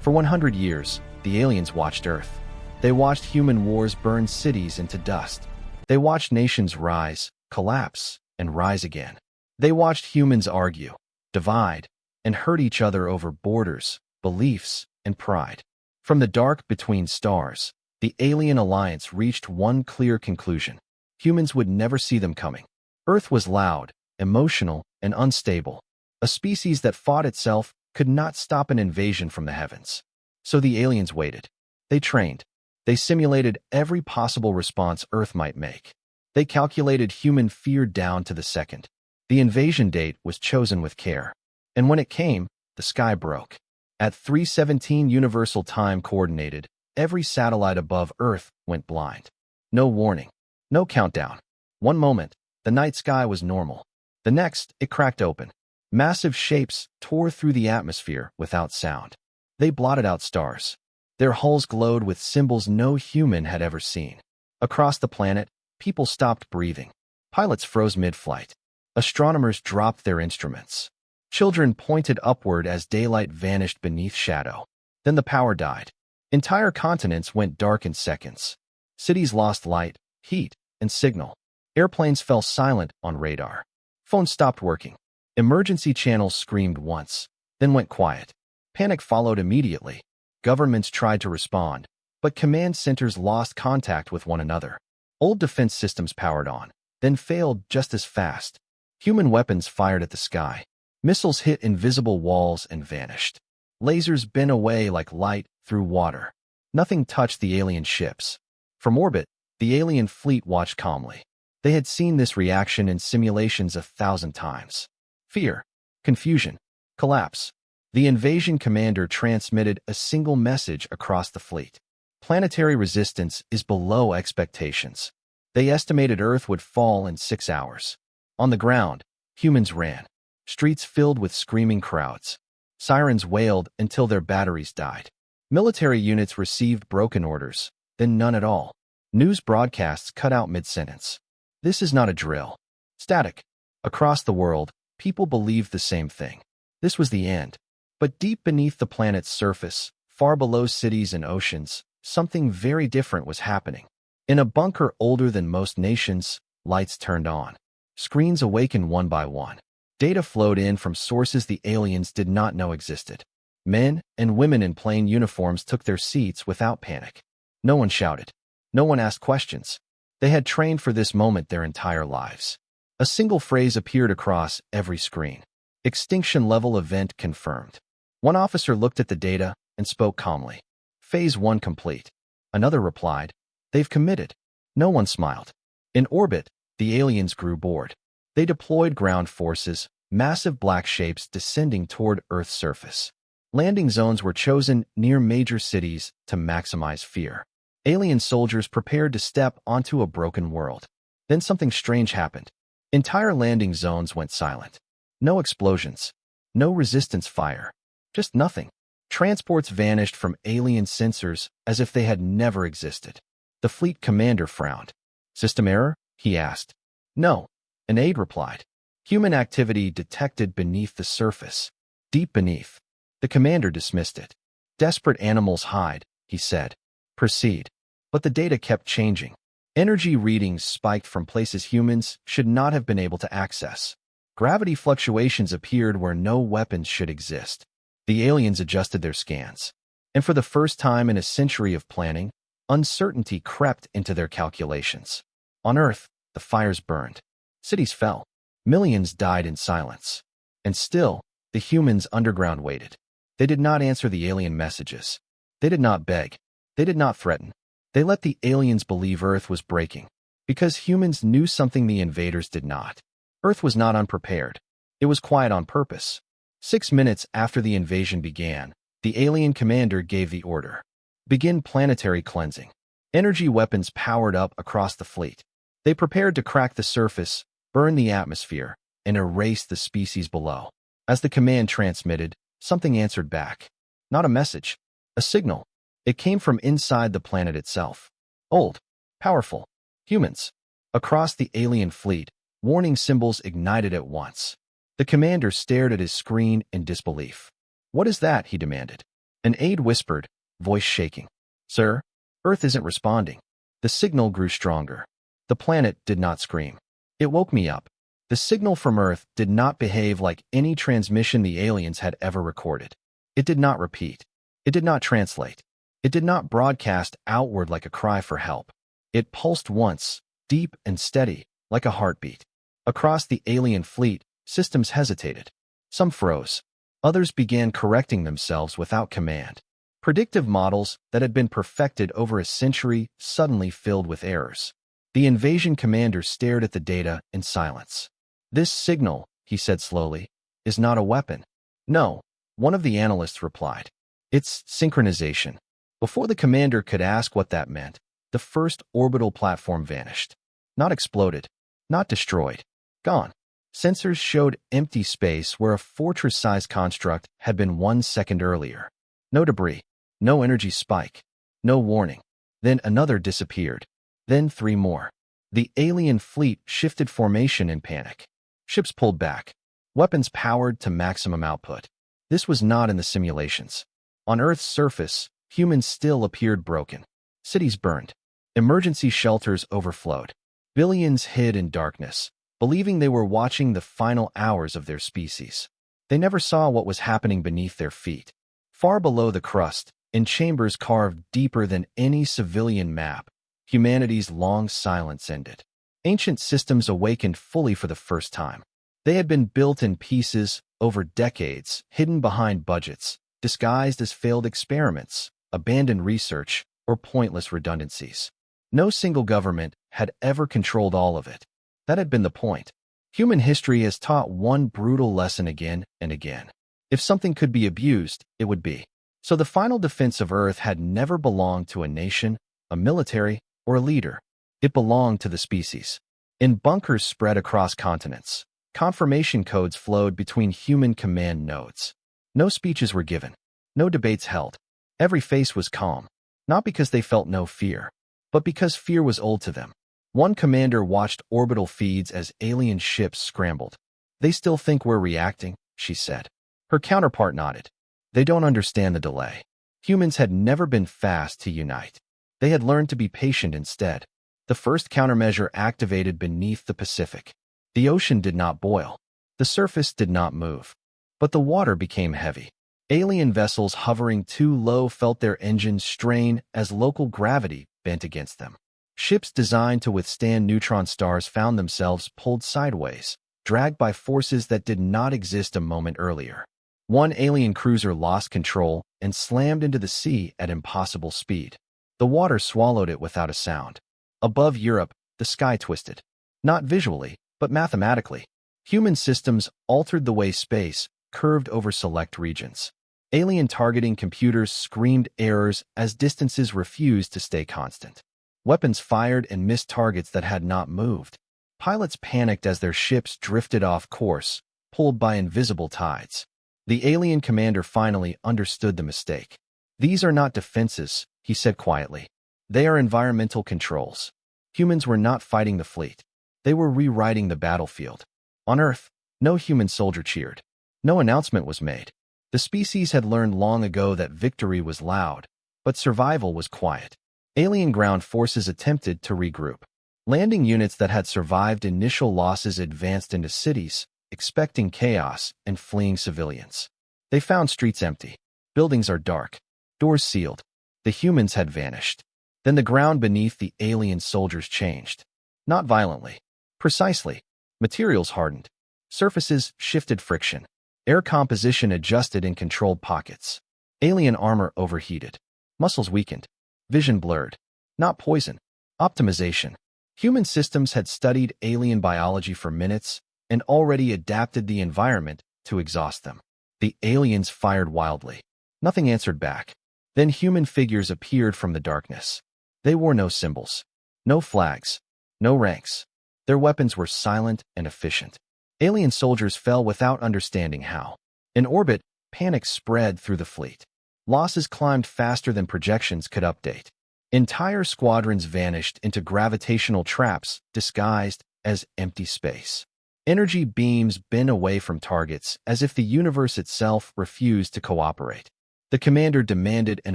For 100 years, the aliens watched Earth. They watched human wars burn cities into dust. They watched nations rise, collapse, and rise again. They watched humans argue, divide, and hurt each other over borders, beliefs, and pride. From the dark between stars, the alien alliance reached one clear conclusion. Humans would never see them coming. Earth was loud, emotional, and unstable. A species that fought itself could not stop an invasion from the heavens. So the aliens waited. They trained. They simulated every possible response Earth might make. They calculated human fear down to the second. The invasion date was chosen with care. And when it came, the sky broke. At 3:17 Universal Time Coordinated, every satellite above Earth went blind. No warning. No countdown. One moment, the night sky was normal. The next, it cracked open. Massive shapes tore through the atmosphere without sound. They blotted out stars. Their hulls glowed with symbols no human had ever seen. Across the planet, people stopped breathing. Pilots froze mid-flight. Astronomers dropped their instruments. Children pointed upward as daylight vanished beneath shadow. Then the power died. Entire continents went dark in seconds. Cities lost light, heat, and signal. Airplanes fell silent on radar. Phones stopped working. Emergency channels screamed once, then went quiet. Panic followed immediately. Governments tried to respond, but command centers lost contact with one another. Old defense systems powered on, then failed just as fast. Human weapons fired at the sky. Missiles hit invisible walls and vanished. Lasers bent away like light through water. Nothing touched the alien ships. From orbit, the alien fleet watched calmly. They had seen this reaction in simulations 1,000 times. Fear, confusion, collapse. The invasion commander transmitted a single message across the fleet. Planetary resistance is below expectations. They estimated Earth would fall in 6 hours. On the ground, humans ran. Streets filled with screaming crowds. Sirens wailed until their batteries died. Military units received broken orders, then none at all. News broadcasts cut out mid-sentence. This is not a drill. Static. Across the world, people believed the same thing. This was the end. But deep beneath the planet's surface, far below cities and oceans, something very different was happening. In a bunker older than most nations, lights turned on. Screens awakened one by one. Data flowed in from sources the aliens did not know existed. Men and women in plain uniforms took their seats without panic. No one shouted. No one asked questions. They had trained for this moment their entire lives. A single phrase appeared across every screen. Extinction level event confirmed. One officer looked at the data and spoke calmly. Phase 1 complete. Another replied, "They've committed." No one smiled. In orbit, the aliens grew bored. They deployed ground forces, massive black shapes descending toward Earth's surface. Landing zones were chosen near major cities to maximize fear. Alien soldiers prepared to step onto a broken world. Then something strange happened. Entire landing zones went silent. No explosions. No resistance fire. Just nothing. Transports vanished from alien sensors as if they had never existed. The fleet commander frowned. "System error?" he asked. "No," an aide replied. "Human activity detected beneath the surface." Deep beneath. The commander dismissed it. "Desperate animals hide," he said. "Proceed." But the data kept changing. Energy readings spiked from places humans should not have been able to access. Gravity fluctuations appeared where no weapons should exist. The aliens adjusted their scans. And for the first time in a century of planning, uncertainty crept into their calculations. On Earth, the fires burned. Cities fell. Millions died in silence. And still, the humans underground waited. They did not answer the alien messages. They did not beg. They did not threaten. They let the aliens believe Earth was breaking. Because humans knew something the invaders did not. Earth was not unprepared. It was quiet on purpose. 6 minutes after the invasion began, the alien commander gave the order. Begin planetary cleansing. Energy weapons powered up across the fleet. They prepared to crack the surface, burn the atmosphere, and erase the species below. As the command transmitted, something answered back. Not a message. A signal. It came from inside the planet itself. Old. Powerful. Humans. Across the alien fleet, warning symbols ignited at once. The commander stared at his screen in disbelief. "What is that?" he demanded. An aide whispered, voice shaking. Sir, Earth isn't responding. The signal grew stronger. The planet did not scream. It woke me up. The signal from Earth did not behave like any transmission the aliens had ever recorded. It did not repeat. It did not translate. It did not broadcast outward like a cry for help. It pulsed once, deep and steady, like a heartbeat. Across the alien fleet, systems hesitated. Some froze. Others began correcting themselves without command. Predictive models that had been perfected over a century suddenly filled with errors. The invasion commander stared at the data in silence. This signal, he said slowly, is not a weapon. No, one of the analysts replied. It's synchronization. Before the commander could ask what that meant, the first orbital platform vanished. Not exploded, not destroyed, gone. Sensors showed empty space where a fortress-sized construct had been 1 second earlier. No debris, no energy spike, no warning. Then another disappeared. Then 3 more. The alien fleet shifted formation in panic. Ships pulled back. Weapons powered to maximum output. This was not in the simulations. On Earth's surface, humans still appeared broken. Cities burned. Emergency shelters overflowed. Billions hid in darkness, believing they were watching the final hours of their species. They never saw what was happening beneath their feet. Far below the crust, in chambers carved deeper than any civilian map, humanity's long silence ended. Ancient systems awakened fully for the first time. They had been built in pieces over decades, hidden behind budgets, disguised as failed experiments, abandoned research, or pointless redundancies. No single government had ever controlled all of it. That had been the point. Human history has taught one brutal lesson again and again. If something could be abused, it would be. So the final defense of Earth had never belonged to a nation, a military, or a leader. It belonged to the species. In bunkers spread across continents, confirmation codes flowed between human command nodes. No speeches were given. No debates held. Every face was calm, not because they felt no fear, but because fear was old to them. One commander watched orbital feeds as alien ships scrambled. They still think we're reacting, she said. Her counterpart nodded. They don't understand the delay. Humans had never been fast to unite. They had learned to be patient instead. The first countermeasure activated beneath the Pacific. The ocean did not boil. The surface did not move. But the water became heavy. Alien vessels hovering too low felt their engines strain as local gravity bent against them. Ships designed to withstand neutron stars found themselves pulled sideways, dragged by forces that did not exist a moment earlier. One alien cruiser lost control and slammed into the sea at impossible speed. The water swallowed it without a sound. Above Europe, the sky twisted. Not visually, but mathematically. Human systems altered the way space curved over select regions. Alien targeting computers screamed errors as distances refused to stay constant. Weapons fired and missed targets that had not moved. Pilots panicked as their ships drifted off course, pulled by invisible tides. The alien commander finally understood the mistake. These are not defenses, he said quietly. They are environmental controls. Humans were not fighting the fleet. They were rewriting the battlefield. On Earth, no human soldier cheered. No announcement was made. The species had learned long ago that victory was loud, but survival was quiet. Alien ground forces attempted to regroup. Landing units that had survived initial losses advanced into cities, expecting chaos and fleeing civilians. They found streets empty. Buildings are dark. Doors sealed. The humans had vanished. Then the ground beneath the alien soldiers changed. Not violently. Precisely. Materials hardened. Surfaces shifted friction. Air composition adjusted in controlled pockets. Alien armor overheated. Muscles weakened. Vision blurred. Not poison. Optimization. Human systems had studied alien biology for minutes and already adapted the environment to exhaust them. The aliens fired wildly. Nothing answered back. Then human figures appeared from the darkness. They wore no symbols. No flags. No ranks. Their weapons were silent and efficient. Alien soldiers fell without understanding how. In orbit, panic spread through the fleet. Losses climbed faster than projections could update. Entire squadrons vanished into gravitational traps disguised as empty space. Energy beams bent away from targets as if the universe itself refused to cooperate. The The commander demanded an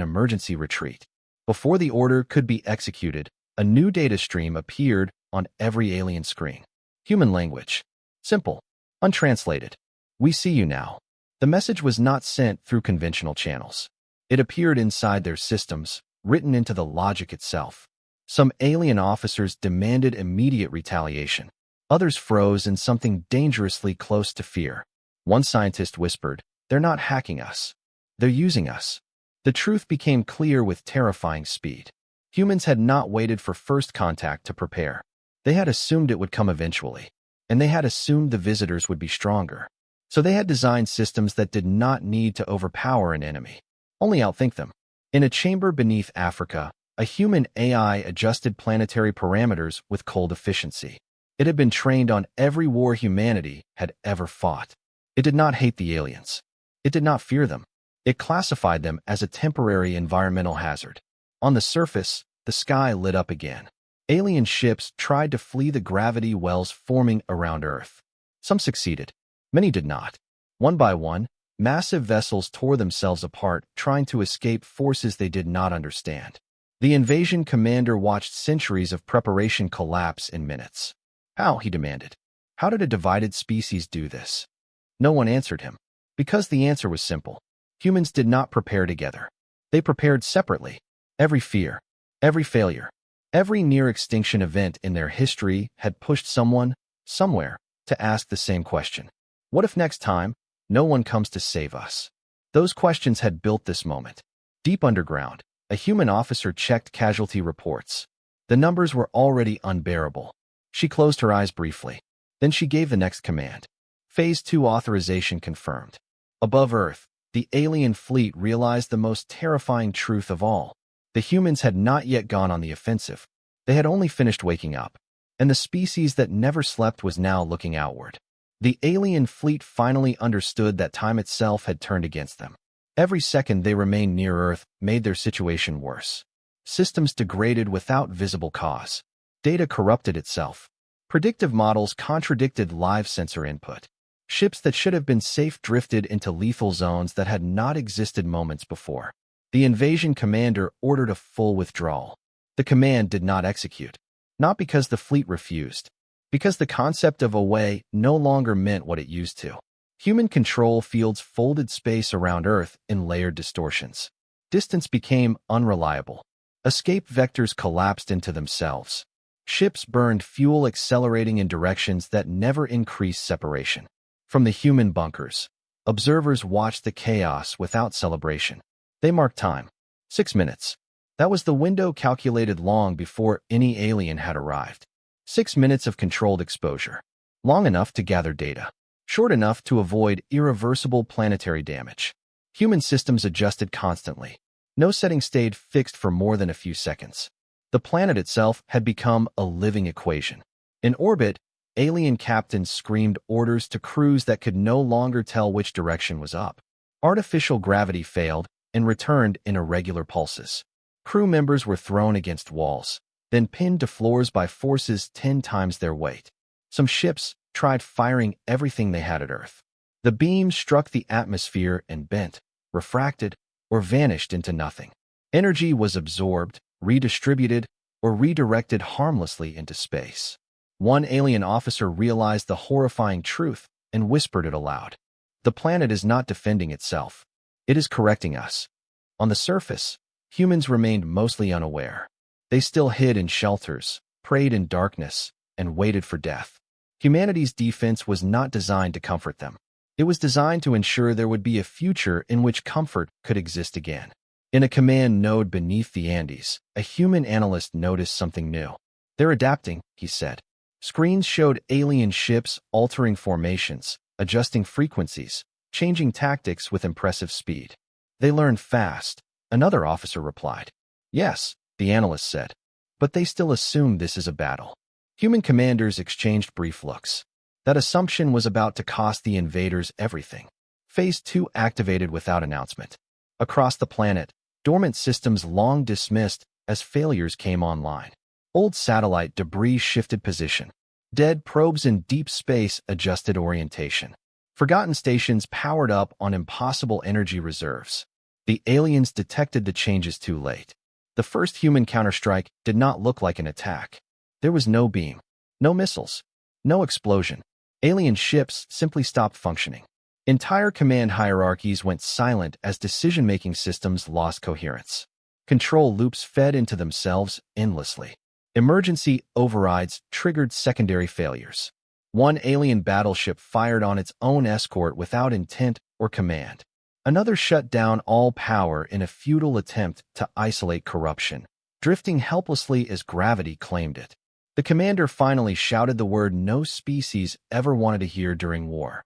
emergency retreat. Before the order could be executed, a new data stream appeared on every alien screen. Human language. Simple. Untranslated. We see you now. The message was not sent through conventional channels. It appeared inside their systems, written into the logic itself. Some alien officers demanded immediate retaliation. Others froze in something dangerously close to fear. One scientist whispered, "They're not hacking us. They're using us." The truth became clear with terrifying speed. Humans had not waited for first contact to prepare. They had assumed it would come eventually, and they had assumed the visitors would be stronger. So they had designed systems that did not need to overpower an enemy, only outthink them. In a chamber beneath Africa, a human AI adjusted planetary parameters with cold efficiency. It had been trained on every war humanity had ever fought. It did not hate the aliens. It did not fear them. It classified them as a temporary environmental hazard. On the surface, the sky lit up again. Alien ships tried to flee the gravity wells forming around Earth. Some succeeded. Many did not. One by one, massive vessels tore themselves apart, trying to escape forces they did not understand. The invasion commander watched centuries of preparation collapse in minutes. How, he demanded. How did a divided species do this? No one answered him. Because the answer was simple. Humans did not prepare together. They prepared separately. Every fear, every failure, every near-extinction event in their history had pushed someone, somewhere, to ask the same question. What if next time, no one comes to save us? Those questions had built this moment. Deep underground, a human officer checked casualty reports. The numbers were already unbearable. She closed her eyes briefly. Then she gave the next command. Phase 2 authorization confirmed. Above Earth, the alien fleet realized the most terrifying truth of all. The humans had not yet gone on the offensive. They had only finished waking up. And the species that never slept was now looking outward. The alien fleet finally understood that time itself had turned against them. Every second they remained near Earth made their situation worse. Systems degraded without visible cause. Data corrupted itself. Predictive models contradicted live sensor input. Ships that should have been safe drifted into lethal zones that had not existed moments before. The invasion commander ordered a full withdrawal. The command did not execute. Not because the fleet refused. Because the concept of away no longer meant what it used to. Human control fields folded space around Earth in layered distortions. Distance became unreliable. Escape vectors collapsed into themselves. Ships burned fuel accelerating in directions that never increased separation. From the human bunkers, observers watched the chaos without celebration. They marked time. 6 minutes. That was the window calculated long before any alien had arrived. 6 minutes of controlled exposure. Long enough to gather data. Short enough to avoid irreversible planetary damage. Human systems adjusted constantly. No setting stayed fixed for more than a few seconds. The planet itself had become a living equation. In orbit, alien captains screamed orders to crews that could no longer tell which direction was up. Artificial gravity failed and returned in irregular pulses. Crew members were thrown against walls, then pinned to floors by forces 10 times their weight. Some ships tried firing everything they had at Earth. The beams struck the atmosphere and bent, refracted, or vanished into nothing. Energy was absorbed, redistributed, or redirected harmlessly into space. One alien officer realized the horrifying truth and whispered it aloud. The planet is not defending itself. It is correcting us. On the surface, humans remained mostly unaware. They still hid in shelters, prayed in darkness, and waited for death. Humanity's defense was not designed to comfort them. It was designed to ensure there would be a future in which comfort could exist again. In a command node beneath the Andes, a human analyst noticed something new. They're adapting, he said. Screens showed alien ships altering formations, adjusting frequencies, changing tactics with impressive speed. They learn fast, another officer replied. Yes, the analyst said. But they still assume this is a battle. Human commanders exchanged brief looks. That assumption was about to cost the invaders everything. Phase 2 activated without announcement. Across the planet, dormant systems long dismissed as failures came online. Old satellite debris shifted position. Dead probes in deep space adjusted orientation. Forgotten stations powered up on impossible energy reserves. The aliens detected the changes too late. The first human counterstrike did not look like an attack. There was no beam, no missiles, no explosion. Alien ships simply stopped functioning. Entire command hierarchies went silent as decision-making systems lost coherence. Control loops fed into themselves endlessly. Emergency overrides triggered secondary failures. One alien battleship fired on its own escort without intent or command. Another shut down all power in a futile attempt to isolate corruption, drifting helplessly as gravity claimed it. The commander finally shouted the word no species ever wanted to hear during war.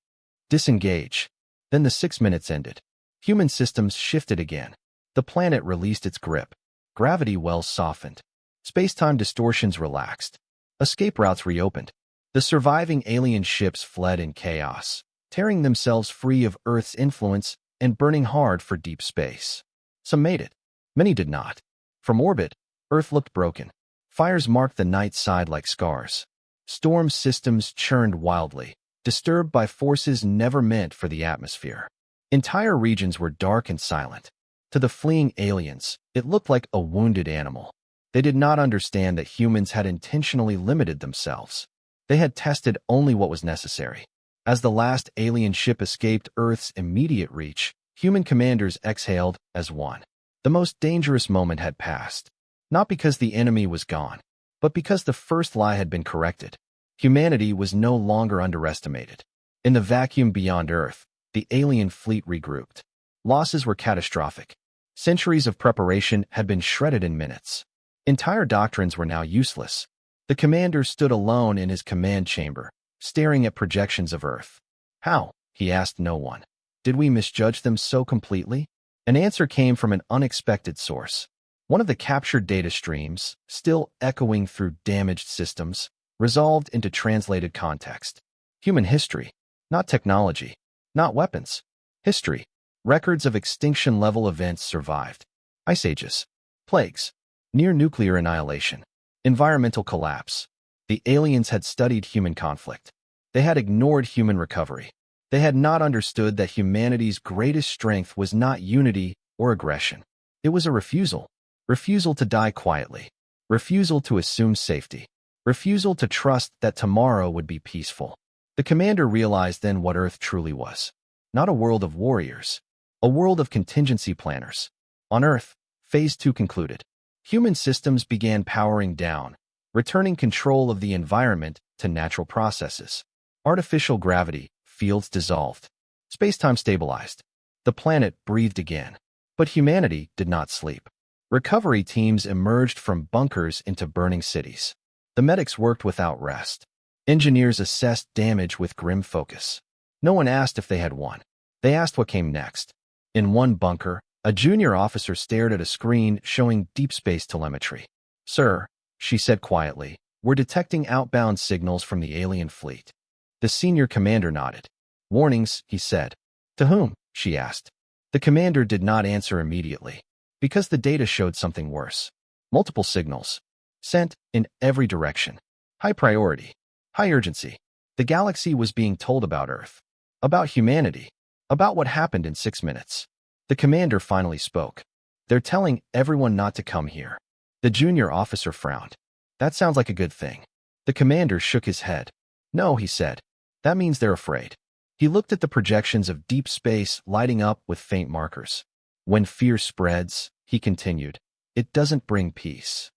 Disengage. Then the 6 minutes ended. Human systems shifted again. The planet released its grip. Gravity wells softened. Space-time distortions relaxed. Escape routes reopened. The surviving alien ships fled in chaos, tearing themselves free of Earth's influence and burning hard for deep space. Some made it. Many did not. From orbit, Earth looked broken. Fires marked the night side like scars. Storm systems churned wildly, disturbed by forces never meant for the atmosphere. Entire regions were dark and silent. To the fleeing aliens, it looked like a wounded animal. They did not understand that humans had intentionally limited themselves. They had tested only what was necessary. As the last alien ship escaped Earth's immediate reach, human commanders exhaled as one. The most dangerous moment had passed. Not because the enemy was gone, but because the first lie had been corrected. Humanity was no longer underestimated. In the vacuum beyond Earth, the alien fleet regrouped. Losses were catastrophic. Centuries of preparation had been shredded in minutes. Entire doctrines were now useless. The commander stood alone in his command chamber, staring at projections of Earth. How? He asked no one. Did we misjudge them so completely? An answer came from an unexpected source. One of the captured data streams, still echoing through damaged systems, resolved into translated context. Human history, not technology, not weapons. History. Records of extinction-level events survived. Ice ages, plagues, near-nuclear annihilation, environmental collapse. The aliens had studied human conflict. They had ignored human recovery. They had not understood that humanity's greatest strength was not unity or aggression. It was a refusal. Refusal to die quietly. Refusal to assume safety. Refusal to trust that tomorrow would be peaceful. The commander realized then what Earth truly was. Not a world of warriors. A world of contingency planners. On Earth, Phase 2 concluded. Human systems began powering down, returning control of the environment to natural processes. Artificial gravity, fields dissolved. Space-time stabilized. The planet breathed again. But humanity did not sleep. Recovery teams emerged from bunkers into burning cities. The medics worked without rest. Engineers assessed damage with grim focus. No one asked if they had won. They asked what came next. In one bunker, a junior officer stared at a screen showing deep space telemetry. "Sir," she said quietly, "we're detecting outbound signals from the alien fleet." The senior commander nodded. "Warnings," he said. "To whom?" she asked. The commander did not answer immediately, because the data showed something worse. Multiple signals. Sent in every direction. High priority. High urgency. The galaxy was being told about Earth. About humanity. About what happened in 6 minutes. The commander finally spoke. "They're telling everyone not to come here." The junior officer frowned. "That sounds like a good thing." The commander shook his head. "No," he said. "That means they're afraid." He looked at the projections of deep space lighting up with faint markers. "When fear spreads," he continued, "it doesn't bring peace.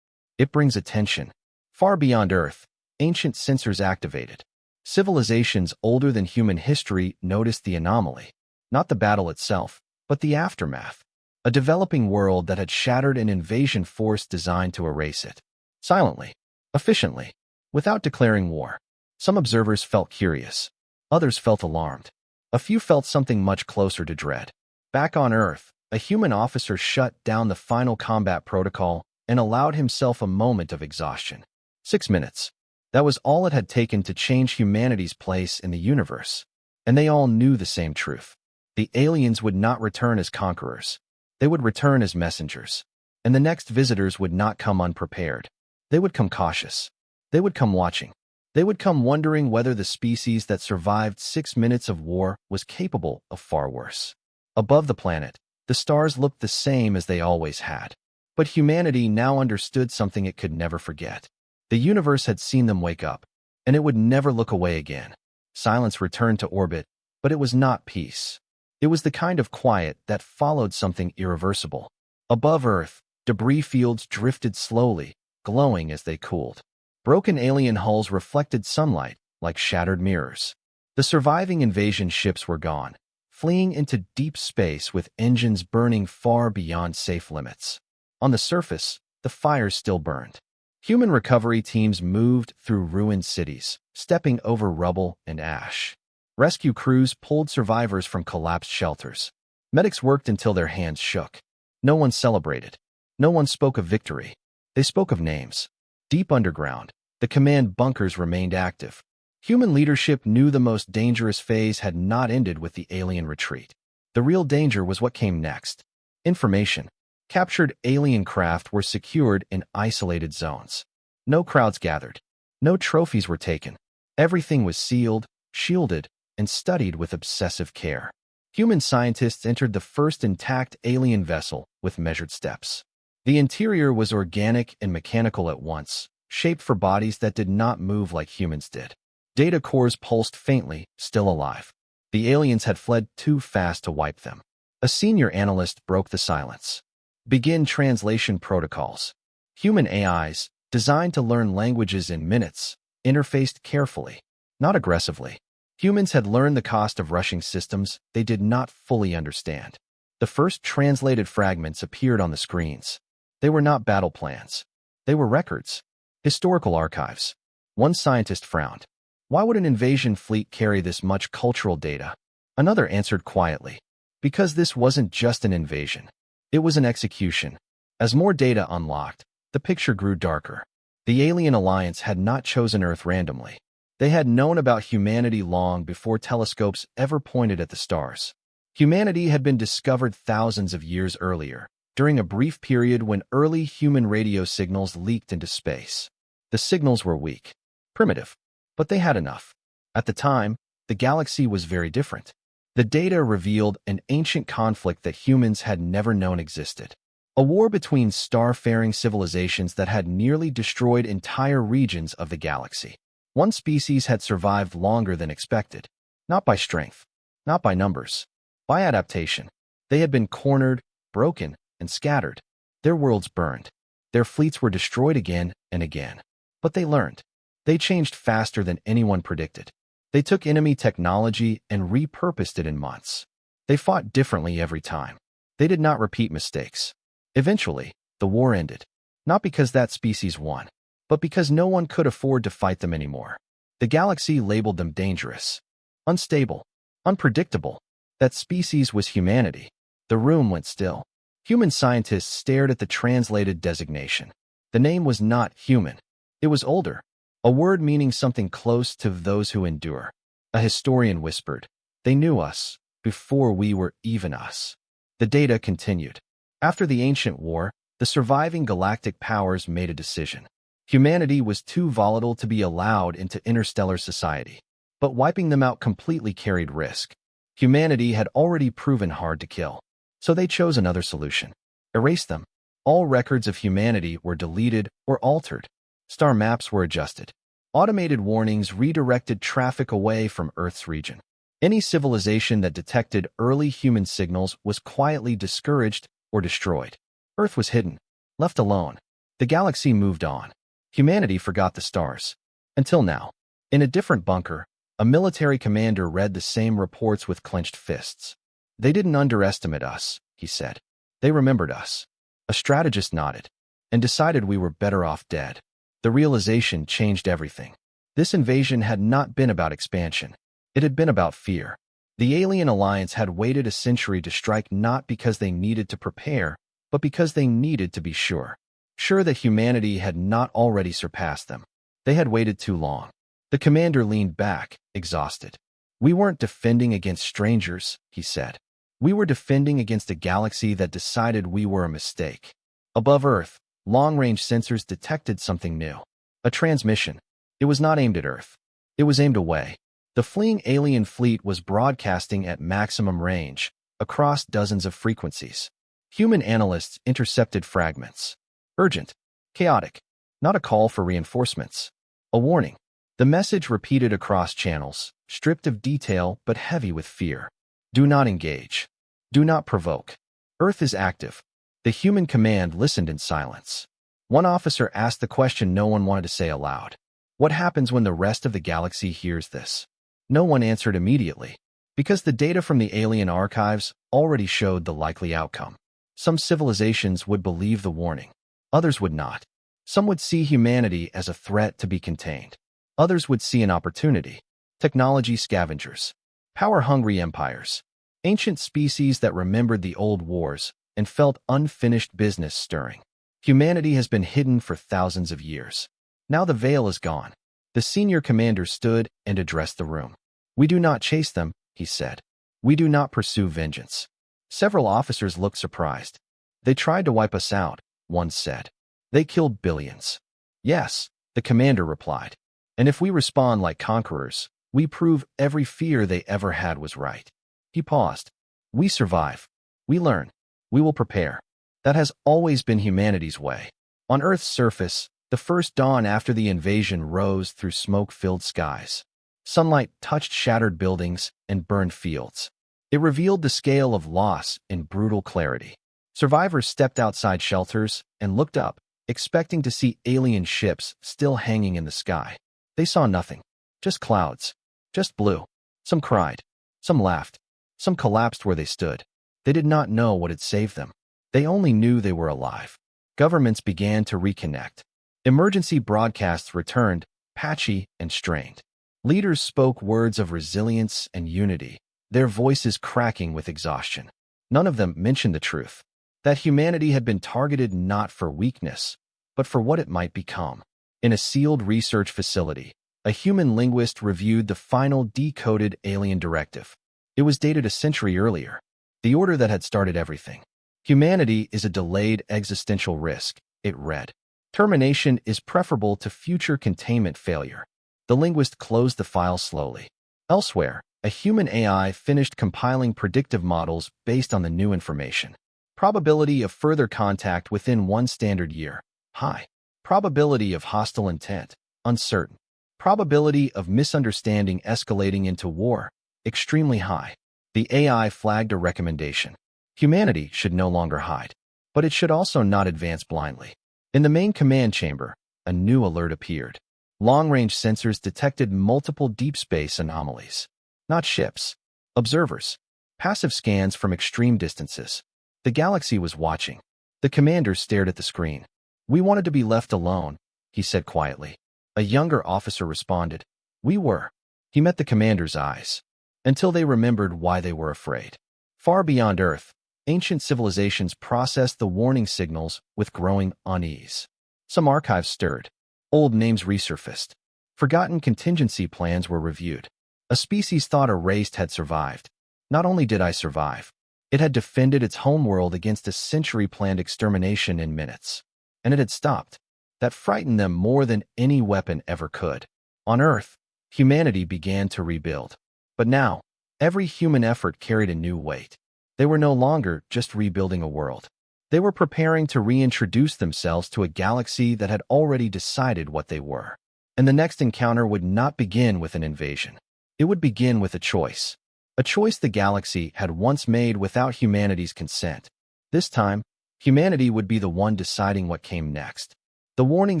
It brings attention." Far beyond Earth, ancient sensors activated. Civilizations older than human history noticed the anomaly. Not the battle itself, but the aftermath. A developing world that had shattered an invasion force designed to erase it. Silently. Efficiently. Without declaring war. Some observers felt curious. Others felt alarmed. A few felt something much closer to dread. Back on Earth, a human officer shut down the final combat protocol and allowed himself a moment of exhaustion. 6 minutes. That was all it had taken to change humanity's place in the universe. And they all knew the same truth. The aliens would not return as conquerors. They would return as messengers. And the next visitors would not come unprepared. They would come cautious. They would come watching. They would come wondering whether the species that survived 6 minutes of war was capable of far worse. Above the planet, The stars looked the same as they always had. But humanity now understood something it could never forget. The universe had seen them wake up, and it would never look away again. Silence returned to orbit, but it was not peace. It was the kind of quiet that followed something irreversible. Above Earth, debris fields drifted slowly, glowing as they cooled. Broken alien hulls reflected sunlight like shattered mirrors. The surviving invasion ships were gone, fleeing into deep space with engines burning far beyond safe limits. On the surface, the fires still burned. Human recovery teams moved through ruined cities, stepping over rubble and ash. Rescue crews pulled survivors from collapsed shelters. Medics worked until their hands shook. No one celebrated. No one spoke of victory. They spoke of names. Deep underground, the command bunkers remained active. Human leadership knew the most dangerous phase had not ended with the alien retreat. The real danger was what came next. Information. Captured alien craft were secured in isolated zones. No crowds gathered. No trophies were taken. Everything was sealed, shielded, and studied with obsessive care. Human scientists entered the first intact alien vessel with measured steps. The interior was organic and mechanical at once, shaped for bodies that did not move like humans did. Data cores pulsed faintly, still alive. The aliens had fled too fast to wipe them. A senior analyst broke the silence. Begin translation protocols. Human AIs, designed to learn languages in minutes, interfaced carefully, not aggressively. Humans had learned the cost of rushing systems they did not fully understand. The first translated fragments appeared on the screens. They were not battle plans. They were records. Historical archives. One scientist frowned. Why would an invasion fleet carry this much cultural data? Another answered quietly. Because this wasn't just an invasion. It was an execution. As more data unlocked, the picture grew darker. The Alien Alliance had not chosen Earth randomly. They had known about humanity long before telescopes ever pointed at the stars. Humanity had been discovered thousands of years earlier, during a brief period when early human radio signals leaked into space. The signals were weak, primitive, but they had enough. At the time, the galaxy was very different. The data revealed an ancient conflict that humans had never known existed. A war between star-faring civilizations that had nearly destroyed entire regions of the galaxy. One species had survived longer than expected, not by strength, not by numbers, by adaptation. They had been cornered, broken, and scattered. Their worlds burned. Their fleets were destroyed again and again. But they learned. They changed faster than anyone predicted. They took enemy technology and repurposed it in months. They fought differently every time. They did not repeat mistakes. Eventually, the war ended. Not because that species won, but because no one could afford to fight them anymore. The galaxy labeled them dangerous, unstable, unpredictable. That species was humanity. The room went still. Human scientists stared at the translated designation. The name was not human. It was older. A word meaning something close to those who endure. A historian whispered, "They knew us, before we were even us." The data continued. After the ancient war, the surviving galactic powers made a decision. Humanity was too volatile to be allowed into interstellar society. But wiping them out completely carried risk. Humanity had already proven hard to kill. So they chose another solution. Erase them. All records of humanity were deleted or altered. Star maps were adjusted. Automated warnings redirected traffic away from Earth's region. Any civilization that detected early human signals was quietly discouraged or destroyed. Earth was hidden, left alone. The galaxy moved on. Humanity forgot the stars. Until now. In a different bunker, a military commander read the same reports with clenched fists. "They didn't underestimate us," he said. "They remembered us." A strategist nodded and decided we were better off dead. The realization changed everything. This invasion had not been about expansion. It had been about fear. The Alien Alliance had waited a century to strike not because they needed to prepare, but because they needed to be sure. Sure that humanity had not already surpassed them. They had waited too long. The commander leaned back, exhausted. "We weren't defending against strangers," he said. "We were defending against a galaxy that decided we were a mistake." Above Earth, long-range sensors detected something new. A transmission. It was not aimed at Earth. It was aimed away. The fleeing alien fleet was broadcasting at maximum range, across dozens of frequencies. Human analysts intercepted fragments. Urgent. Chaotic. Not a call for reinforcements. A warning. The message repeated across channels, stripped of detail but heavy with fear. Do not engage. Do not provoke. Earth is active. The human command listened in silence. One officer asked the question no one wanted to say aloud. What happens when the rest of the galaxy hears this? No one answered immediately, because the data from the alien archives already showed the likely outcome. Some civilizations would believe the warning. Others would not. Some would see humanity as a threat to be contained. Others would see an opportunity. Technology scavengers. Power-hungry empires. Ancient species that remembered the old wars and felt unfinished business stirring. Humanity has been hidden for thousands of years. Now the veil is gone. The senior commander stood and addressed the room. We do not chase them, he said. We do not pursue vengeance. Several officers looked surprised. They tried to wipe us out, one said. They killed billions. Yes, the commander replied. And if we respond like conquerors, we prove every fear they ever had was right. He paused. We survive. We learn. We will prepare. That has always been humanity's way. On Earth's surface, the first dawn after the invasion rose through smoke-filled skies. Sunlight touched shattered buildings and burned fields. It revealed the scale of loss in brutal clarity. Survivors stepped outside shelters and looked up, expecting to see alien ships still hanging in the sky. They saw nothing. Just clouds. Just blue. Some cried. Some laughed. Some collapsed where they stood. They did not know what had saved them. They only knew they were alive. Governments began to reconnect. Emergency broadcasts returned, patchy and strained. Leaders spoke words of resilience and unity, their voices cracking with exhaustion. None of them mentioned the truth, that humanity had been targeted not for weakness, but for what it might become. In a sealed research facility, a human linguist reviewed the final decoded alien directive. It was dated a century earlier, the order that had started everything. Humanity is a delayed existential risk, it read. Termination is preferable to future containment failure. The linguist closed the file slowly. Elsewhere, a human AI finished compiling predictive models based on the new information. Probability of further contact within 1 standard year, high. Probability of hostile intent, uncertain. Probability of misunderstanding escalating into war, extremely high. The AI flagged a recommendation. Humanity should no longer hide, but it should also not advance blindly. In the main command chamber, a new alert appeared. Long-range sensors detected multiple deep space anomalies. Not ships. Observers. Passive scans from extreme distances. The galaxy was watching. The commander stared at the screen. We wanted to be left alone, he said quietly. A younger officer responded. We were. He met the commander's eyes. Until they remembered why they were afraid. Far beyond Earth, ancient civilizations processed the warning signals with growing unease. Some archives stirred. Old names resurfaced. Forgotten contingency plans were reviewed. A species thought erased had survived. Not only did I survive, it had defended its homeworld against a century-planned extermination in minutes. And it had stopped. That frightened them more than any weapon ever could. On Earth, humanity began to rebuild. But now, every human effort carried a new weight. They were no longer just rebuilding a world. They were preparing to reintroduce themselves to a galaxy that had already decided what they were. And the next encounter would not begin with an invasion. It would begin with a choice. A choice the galaxy had once made without humanity's consent. This time, humanity would be the one deciding what came next. The warning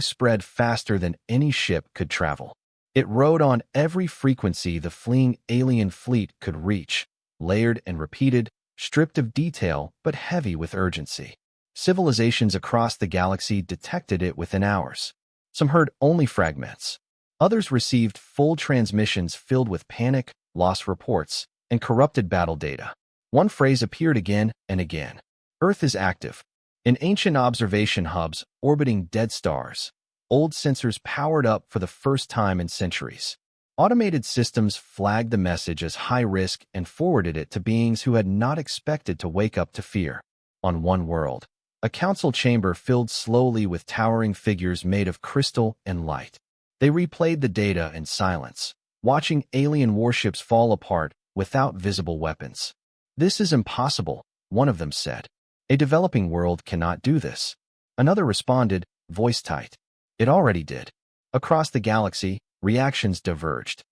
spread faster than any ship could travel. It rode on every frequency the fleeing alien fleet could reach, layered and repeated, stripped of detail but heavy with urgency. Civilizations across the galaxy detected it within hours. Some heard only fragments. Others received full transmissions filled with panic, loss reports, and corrupted battle data. One phrase appeared again and again. Earth is active. In ancient observation hubs orbiting dead stars, old sensors powered up for the first time in centuries. Automated systems flagged the message as high risk and forwarded it to beings who had not expected to wake up to fear. On one world, a council chamber filled slowly with towering figures made of crystal and light. They replayed the data in silence, watching alien warships fall apart without visible weapons. "This is impossible," one of them said. "A developing world cannot do this." Another responded, voice tight. "It already did." Across the galaxy, reactions diverged.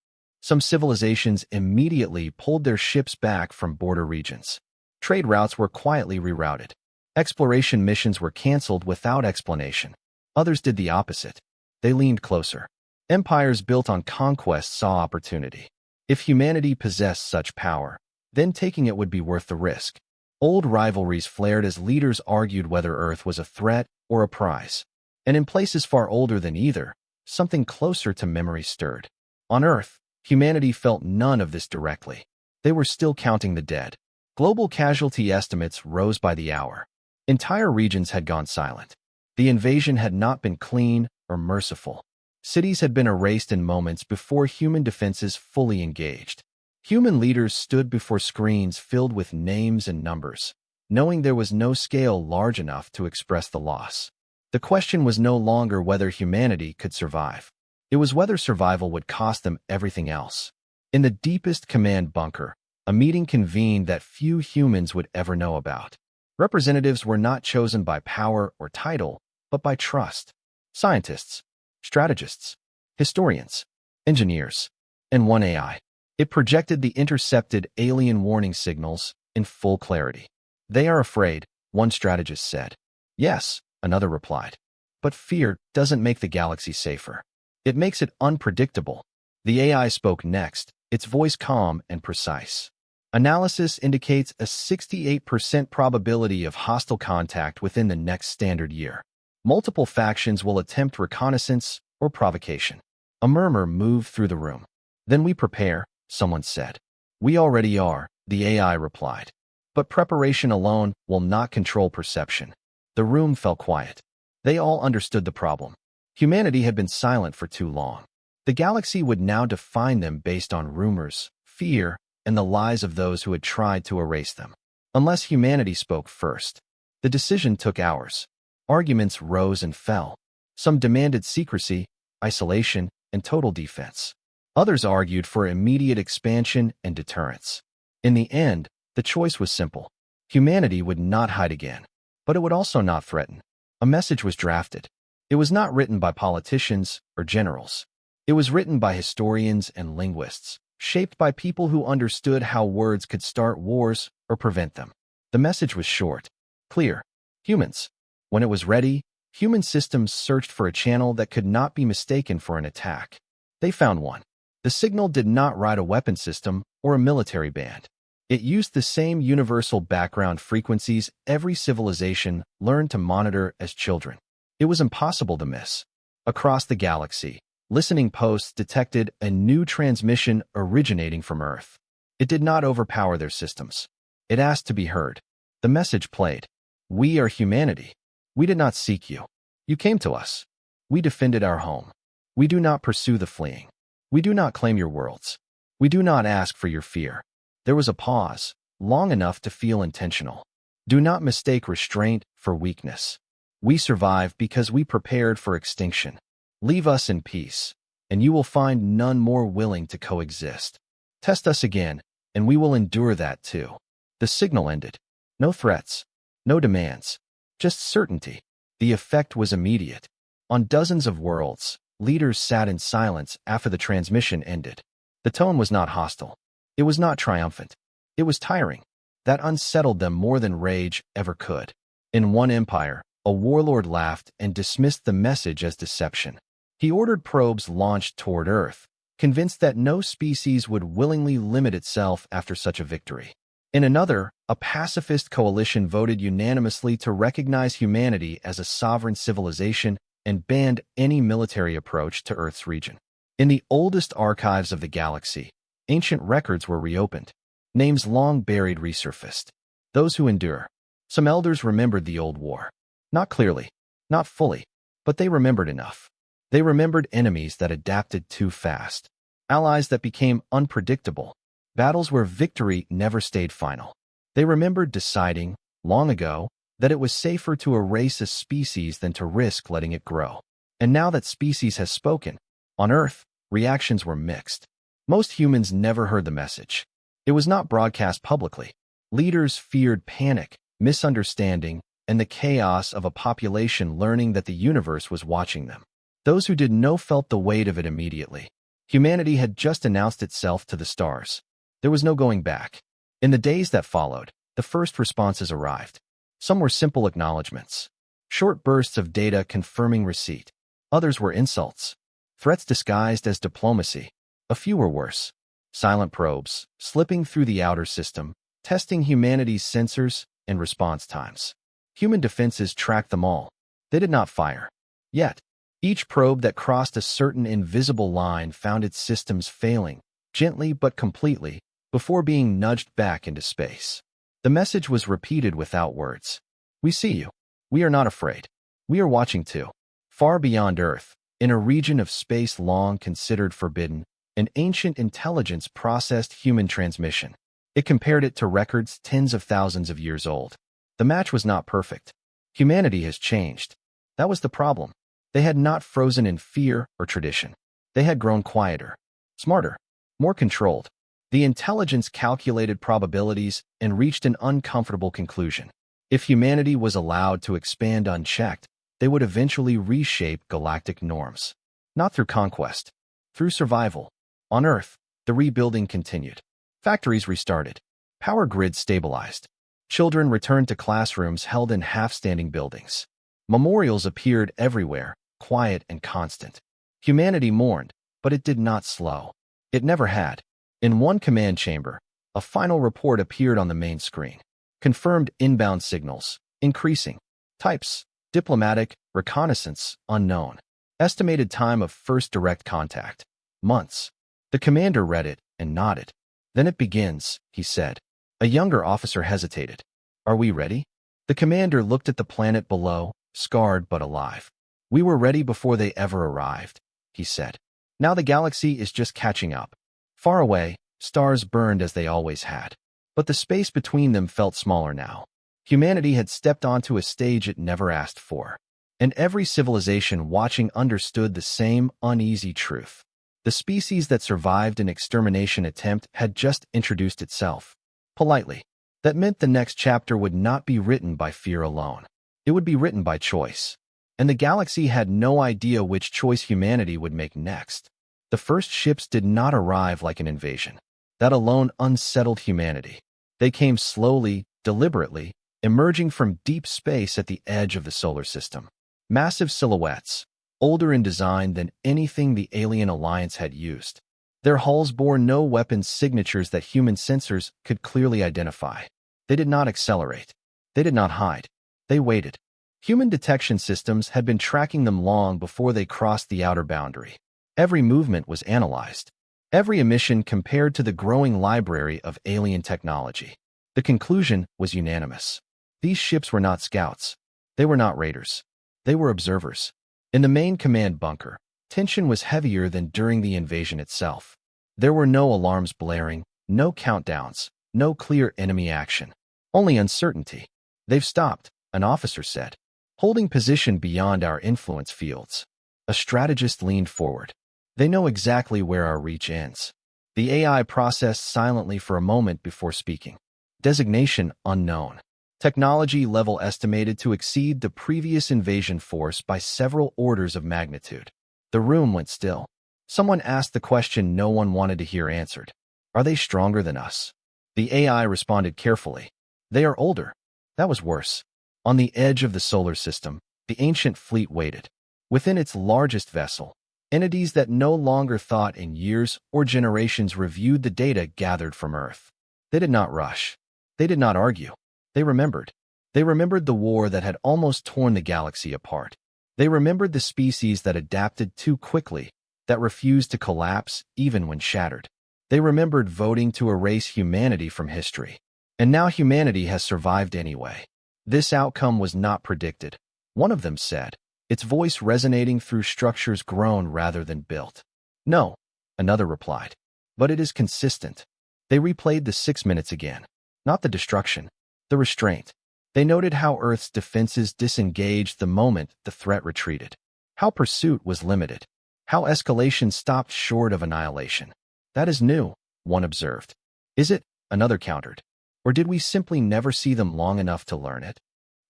Some civilizations immediately pulled their ships back from border regions. Trade routes were quietly rerouted. Exploration missions were canceled without explanation. Others did the opposite. They leaned closer. Empires built on conquest saw opportunity. If humanity possessed such power, then taking it would be worth the risk. Old rivalries flared as leaders argued whether Earth was a threat or a prize. And in places far older than either, something closer to memory stirred. On Earth, humanity felt none of this directly. They were still counting the dead. Global casualty estimates rose by the hour. Entire regions had gone silent. The invasion had not been clean or merciful. Cities had been erased in moments before human defenses fully engaged. Human leaders stood before screens filled with names and numbers, knowing there was no scale large enough to express the loss. The question was no longer whether humanity could survive. It was whether survival would cost them everything else. In the deepest command bunker, a meeting convened that few humans would ever know about. Representatives were not chosen by power or title, but by trust. Scientists, strategists, historians, engineers, and one AI. It projected the intercepted alien warning signals in full clarity. "They are afraid," one strategist said. "Yes," another replied. "But fear doesn't make the galaxy safer. It makes it unpredictable." The AI spoke next, its voice calm and precise. "Analysis indicates a 68% probability of hostile contact within the next standard year. Multiple factions will attempt reconnaissance or provocation." A murmur moved through the room. "Then we prepare," someone said. "We already are," the AI replied. "But preparation alone will not control perception." The room fell quiet. They all understood the problem. Humanity had been silent for too long. The galaxy would now define them based on rumors, fear, and the lies of those who had tried to erase them. Unless humanity spoke first. The decision took hours. Arguments rose and fell. Some demanded secrecy, isolation, and total defense. Others argued for immediate expansion and deterrence. In the end, the choice was simple. Humanity would not hide again, but it would also not threaten. A message was drafted. It was not written by politicians or generals. It was written by historians and linguists, shaped by people who understood how words could start wars or prevent them. The message was short, clear. Humans. When it was ready, human systems searched for a channel that could not be mistaken for an attack. They found one. The signal did not ride a weapon system or a military band. It used the same universal background frequencies every civilization learned to monitor as children. It was impossible to miss. Across the galaxy, listening posts detected a new transmission originating from Earth. It did not overpower their systems. It asked to be heard. The message played. "We are humanity. We did not seek you. You came to us. We defended our home. We do not pursue the fleeing. We do not claim your worlds. We do not ask for your fear." There was a pause, long enough to feel intentional. Do not mistake restraint for weakness. We survive because we prepared for extinction. Leave us in peace, and you will find none more willing to coexist. Test us again, and we will endure that too. The signal ended. No threats, no demands, just certainty. The effect was immediate. On dozens of worlds, leaders sat in silence after the transmission ended. The tone was not hostile. It was not triumphant. It was tiring. That unsettled them more than rage ever could. In one empire, a warlord laughed and dismissed the message as deception. He ordered probes launched toward Earth, convinced that no species would willingly limit itself after such a victory. In another, a pacifist coalition voted unanimously to recognize humanity as a sovereign civilization and banned any military approach to Earth's region. In the oldest archives of the galaxy, ancient records were reopened. Names long buried resurfaced. Those who endure. Some elders remembered the old war. Not clearly, not fully, but they remembered enough. They remembered enemies that adapted too fast. Allies that became unpredictable. Battles where victory never stayed final. They remembered deciding, long ago, that it was safer to erase a species than to risk letting it grow. And now that species has spoken, on Earth, reactions were mixed. Most humans never heard the message. It was not broadcast publicly. Leaders feared panic, misunderstanding, and the chaos of a population learning that the universe was watching them. Those who did know felt the weight of it immediately. Humanity had just announced itself to the stars. There was no going back. In the days that followed, the first responses arrived. Some were simple acknowledgments, short bursts of data confirming receipt. Others were insults, threats disguised as diplomacy. A few were worse. Silent probes, slipping through the outer system, testing humanity's sensors and response times. Human defenses tracked them all. They did not fire. Yet, each probe that crossed a certain invisible line found its systems failing, gently but completely, before being nudged back into space. The message was repeated without words. We see you. We are not afraid. We are watching too. Far beyond Earth, in a region of space long considered forbidden, an ancient intelligence processed human transmission. It compared it to records tens of thousands of years old. The match was not perfect. Humanity has changed. That was the problem. They had not frozen in fear or tradition. They had grown quieter, smarter, more controlled. The intelligence calculated probabilities and reached an uncomfortable conclusion. If humanity was allowed to expand unchecked, they would eventually reshape galactic norms. Not through conquest, through survival. On Earth, the rebuilding continued. Factories restarted. Power grids stabilized. Children returned to classrooms held in half-standing buildings. Memorials appeared everywhere, quiet and constant. Humanity mourned, but it did not slow. It never had. In one command chamber, a final report appeared on the main screen. Confirmed inbound signals, increasing. Types, diplomatic, reconnaissance, unknown. Estimated time of first direct contact, months. The commander read it and nodded. Then it begins, he said. A younger officer hesitated. Are we ready? The commander looked at the planet below, scarred but alive. We were ready before they ever arrived, he said. Now the galaxy is just catching up. Far away, stars burned as they always had. But the space between them felt smaller now. Humanity had stepped onto a stage it never asked for. And every civilization watching understood the same uneasy truth. The species that survived an extermination attempt had just introduced itself. Politely. That meant the next chapter would not be written by fear alone. It would be written by choice. And the galaxy had no idea which choice humanity would make next. The first ships did not arrive like an invasion. That alone unsettled humanity. They came slowly, deliberately, emerging from deep space at the edge of the solar system. Massive silhouettes, older in design than anything the alien alliance had used. Their hulls bore no weapons signatures that human sensors could clearly identify. They did not accelerate. They did not hide. They waited. Human detection systems had been tracking them long before they crossed the outer boundary. Every movement was analyzed. Every emission compared to the growing library of alien technology. The conclusion was unanimous. These ships were not scouts. They were not raiders. They were observers. In the main command bunker, tension was heavier than during the invasion itself. There were no alarms blaring, no countdowns, no clear enemy action. Only uncertainty. They've stopped, an officer said. Holding position beyond our influence fields. A strategist leaned forward. They know exactly where our reach ends. The AI processed silently for a moment before speaking. Designation unknown. Technology level estimated to exceed the previous invasion force by several orders of magnitude. The room went still. Someone asked the question no one wanted to hear answered. Are they stronger than us? The AI responded carefully. They are older. That was worse. On the edge of the solar system, the ancient fleet waited. Within its largest vessel, entities that no longer thought in years or generations reviewed the data gathered from Earth. They did not rush. They did not argue. They remembered. They remembered the war that had almost torn the galaxy apart. They remembered the species that adapted too quickly, that refused to collapse even when shattered. They remembered voting to erase humanity from history. And now humanity has survived anyway. This outcome was not predicted. One of them said, its voice resonating through structures grown rather than built. No, another replied. But it is consistent. They replayed the 6 minutes again. Not the destruction, the restraint. They noted how Earth's defenses disengaged the moment the threat retreated. How pursuit was limited. How escalation stopped short of annihilation. That is new, one observed. Is it? Another countered. Or did we simply never see them long enough to learn it?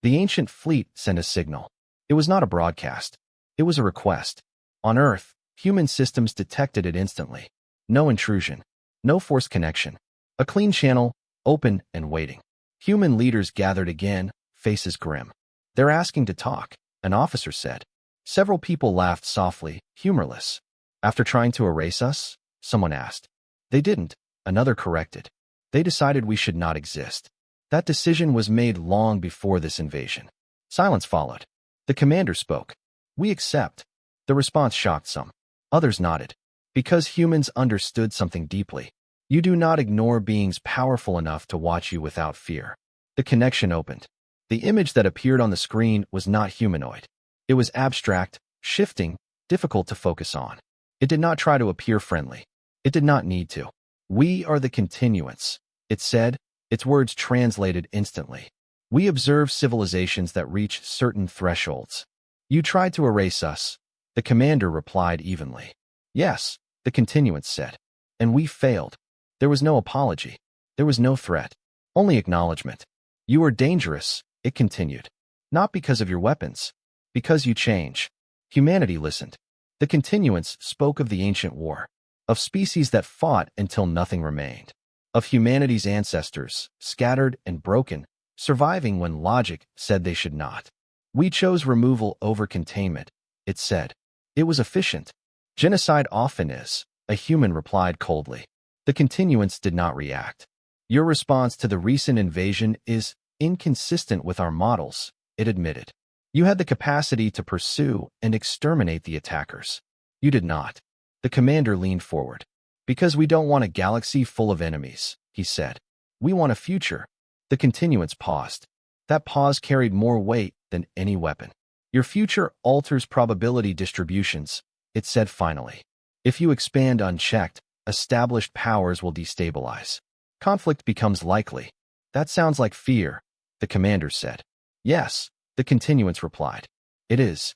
The ancient fleet sent a signal. It was not a broadcast. It was a request. On Earth, human systems detected it instantly. No intrusion. No forced connection. A clean channel, open and waiting. Human leaders gathered again, faces grim. They're asking to talk, an officer said. Several people laughed softly, humorless. After trying to erase us? Someone asked. They didn't, another corrected. They decided we should not exist. That decision was made long before this invasion. Silence followed. The commander spoke. We accept. The response shocked some. Others nodded. Because humans understood something deeply. You do not ignore beings powerful enough to watch you without fear. The connection opened. The image that appeared on the screen was not humanoid. It was abstract, shifting, difficult to focus on. It did not try to appear friendly. It did not need to. We are the continuance, it said, its words translated instantly. We observe civilizations that reach certain thresholds. You tried to erase us, the commander replied evenly. Yes, the continuance said. And we failed. There was no apology. There was no threat. Only acknowledgement. You are dangerous, it continued. Not because of your weapons. Because you change. Humanity listened. The continuance spoke of the ancient war. Of species that fought until nothing remained. Of humanity's ancestors, scattered and broken, surviving when logic said they should not. We chose removal over containment, it said. It was efficient. Genocide often is, a human replied coldly. The continuance did not react. Your response to the recent invasion is inconsistent with our models, it admitted. You had the capacity to pursue and exterminate the attackers. You did not. The commander leaned forward. Because we don't want a galaxy full of enemies, he said. We want a future. The continuance paused. That pause carried more weight than any weapon. Your future alters probability distributions, it said finally. If you expand unchecked, established powers will destabilize. Conflict becomes likely. That sounds like fear, the commander said. Yes, the continuance replied. It is.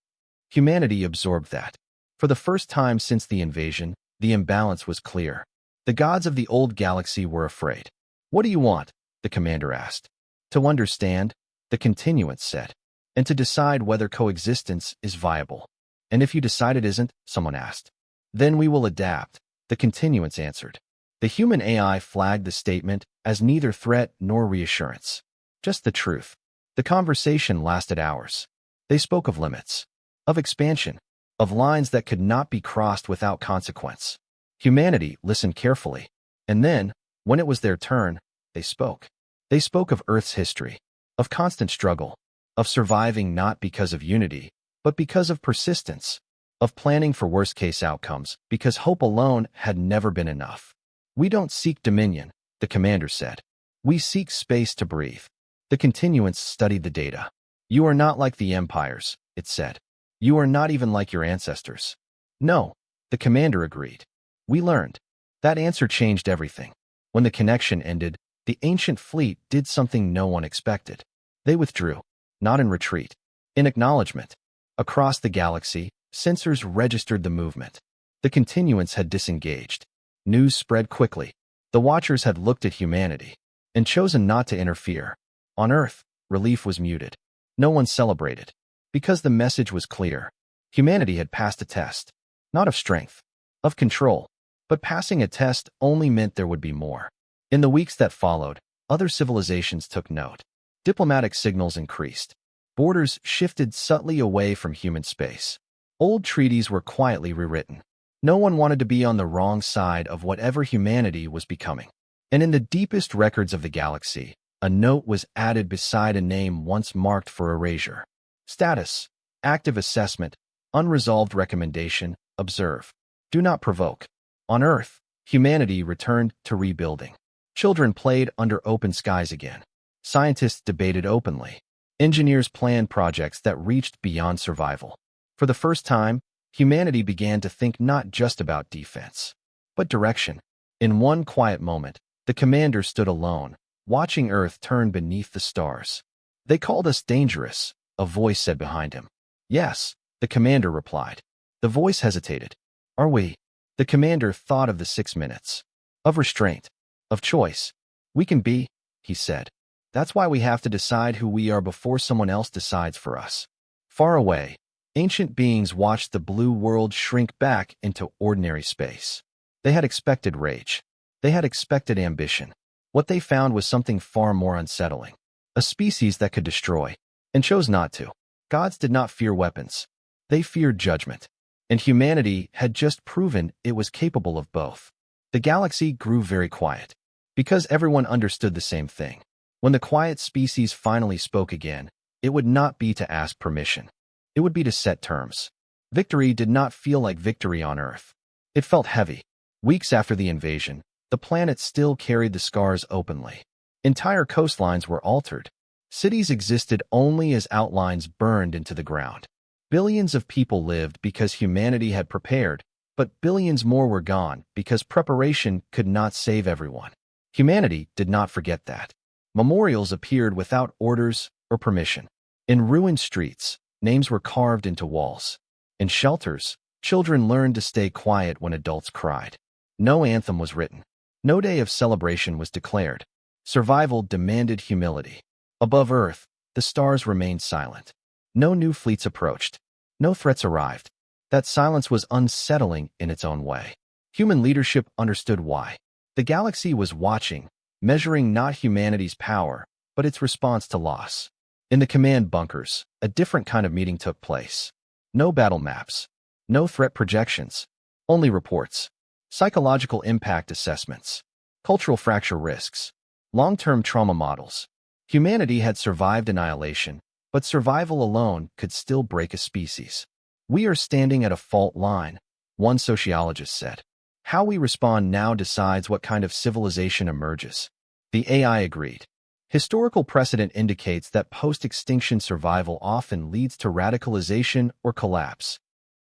Humanity absorbed that. For the first time since the invasion, the imbalance was clear. The gods of the old galaxy were afraid. What do you want? The commander asked. To understand, the continuance said. And to decide whether coexistence is viable. And if you decide it isn't, someone asked. Then we will adapt, the continuance answered. The human AI flagged the statement as neither threat nor reassurance. Just the truth. The conversation lasted hours. They spoke of limits. Of expansion. Of lines that could not be crossed without consequence. Humanity listened carefully. And then, when it was their turn, they spoke. They spoke of Earth's history. Of constant struggle. Of surviving not because of unity, but because of persistence. Of planning for worst-case outcomes, because hope alone had never been enough. We don't seek dominion, the commander said. We seek space to breathe. The continuance studied the data. You are not like the empires, it said. You are not even like your ancestors. No, the commander agreed. We learned. That answer changed everything. When the connection ended, the ancient fleet did something no one expected. They withdrew, not in retreat, in acknowledgement. Across the galaxy, sensors registered the movement. The continuance had disengaged. News spread quickly. The Watchers had looked at humanity and chosen not to interfere. On Earth, relief was muted. No one celebrated. Because the message was clear. Humanity had passed a test. Not of strength. Of control. But passing a test only meant there would be more. In the weeks that followed, other civilizations took note. Diplomatic signals increased. Borders shifted subtly away from human space. Old treaties were quietly rewritten. No one wanted to be on the wrong side of whatever humanity was becoming. And in the deepest records of the galaxy, a note was added beside a name once marked for erasure. Status, active assessment, unresolved recommendation, observe. Do not provoke. On Earth, humanity returned to rebuilding. Children played under open skies again. Scientists debated openly. Engineers planned projects that reached beyond survival. For the first time, humanity began to think not just about defense, but direction. In one quiet moment, the commander stood alone, watching Earth turn beneath the stars. They called us dangerous, a voice said behind him. Yes, the commander replied. The voice hesitated. Are we? The commander thought of the 6 minutes. Of restraint. Of choice. We can be. he said. That's why we have to decide who we are before someone else decides for us. Far away, ancient beings watched the blue world shrink back into ordinary space. They had expected rage. They had expected ambition. What they found was something far more unsettling. A species that could destroy, and chose not to. Gods did not fear weapons. They feared judgment. And humanity had just proven it was capable of both. The galaxy grew very quiet, because everyone understood the same thing. When the quiet species finally spoke again, it would not be to ask permission. It would be to set terms. Victory did not feel like victory on Earth. It felt heavy. Weeks after the invasion, the planet still carried the scars openly. Entire coastlines were altered. Cities existed only as outlines burned into the ground. Billions of people lived because humanity had prepared, but billions more were gone because preparation could not save everyone. Humanity did not forget that. Memorials appeared without orders or permission. In ruined streets, names were carved into walls. In shelters, children learned to stay quiet when adults cried. No anthem was written. No day of celebration was declared. Survival demanded humility. Above Earth, the stars remained silent. No new fleets approached. No threats arrived. That silence was unsettling in its own way. Human leadership understood why. The galaxy was watching, measuring not humanity's power, but its response to loss. In the command bunkers, a different kind of meeting took place. No battle maps. No threat projections. Only reports. Psychological impact assessments. Cultural fracture risks. Long-term trauma models. Humanity had survived annihilation, but survival alone could still break a species. We are standing at a fault line, one sociologist said. How we respond now decides what kind of civilization emerges. The AI agreed. Historical precedent indicates that post-extinction survival often leads to radicalization or collapse.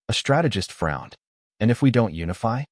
A strategist frowned. And if we don't unify?